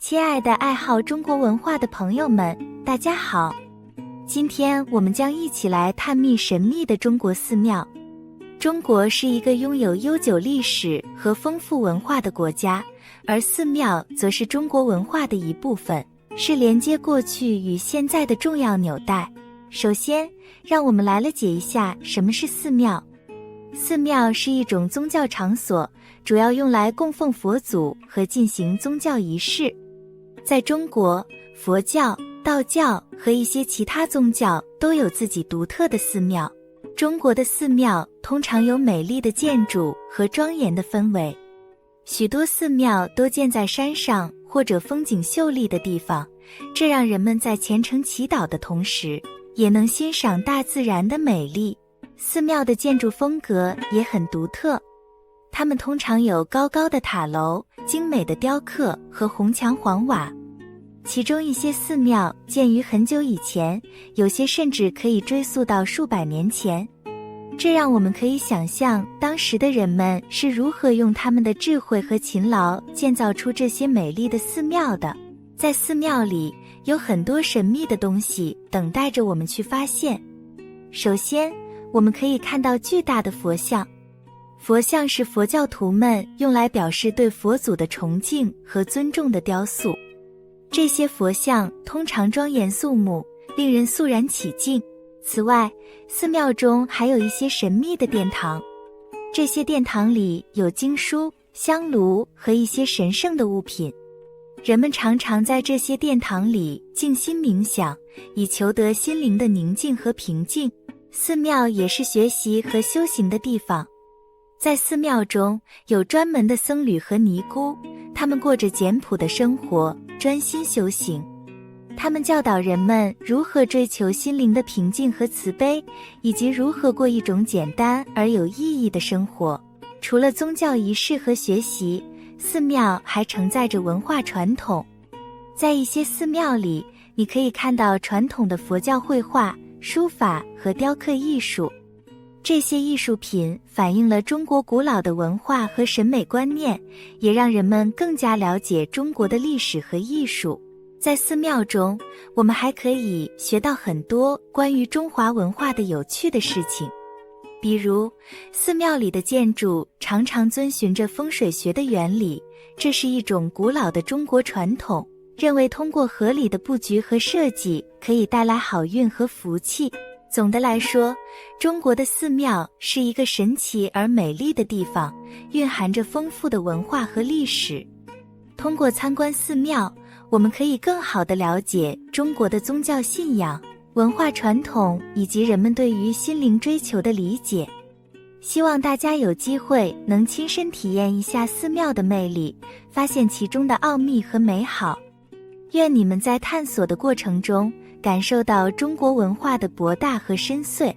亲爱的爱好中国文化的朋友们，大家好！今天我们将一起来探秘神秘的中国寺庙。中国是一个拥有悠久历史和丰富文化的国家，而寺庙则是中国文化的一部分，是连接过去与现在的重要纽带。首先，让我们来了解一下什么是寺庙。寺庙是一种宗教场所，主要用来供奉佛祖和进行宗教仪式。在中国，佛教、道教和一些其他宗教都有自己独特的寺庙。中国的寺庙通常有美丽的建筑和庄严的氛围，许多寺庙都建在山上或者风景秀丽的地方，这让人们在虔诚祈祷的同时，也能欣赏大自然的美丽。寺庙的建筑风格也很独特，它们通常有高高的塔楼、精美的雕刻和红墙黄瓦。其中一些寺庙建于很久以前，有些甚至可以追溯到数百年前。这让我们可以想象当时的人们是如何用他们的智慧和勤劳建造出这些美丽的寺庙的。在寺庙里有很多神秘的东西等待着我们去发现。首先，我们可以看到巨大的佛像。佛像是佛教徒们用来表示对佛祖的崇敬和尊重的雕塑。这些佛像通常庄严肃穆，令人肃然起敬。此外，寺庙中还有一些神秘的殿堂，这些殿堂里有经书、香炉和一些神圣的物品。人们常常在这些殿堂里静心冥想，以求得心灵的宁静和平静。寺庙也是学习和修行的地方。在寺庙中有专门的僧侣和尼姑，他们过着简朴的生活，专心修行。他们教导人们如何追求心灵的平静和慈悲，以及如何过一种简单而有意义的生活。除了宗教仪式和学习，寺庙还承载着文化传统。在一些寺庙里，你可以看到传统的佛教绘画、书法和雕刻艺术。这些艺术品反映了中国古老的文化和审美观念，也让人们更加了解中国的历史和艺术。在寺庙中，我们还可以学到很多关于中华文化的有趣的事情。比如，寺庙里的建筑常常遵循着风水学的原理，这是一种古老的中国传统，认为通过合理的布局和设计可以带来好运和福气。总的来说，中国的寺庙是一个神奇而美丽的地方，蕴含着丰富的文化和历史。通过参观寺庙，我们可以更好地了解中国的宗教信仰、文化传统以及人们对于心灵追求的理解。希望大家有机会能亲身体验一下寺庙的魅力，发现其中的奥秘和美好。愿你们在探索的过程中感受到中国文化的博大和深邃。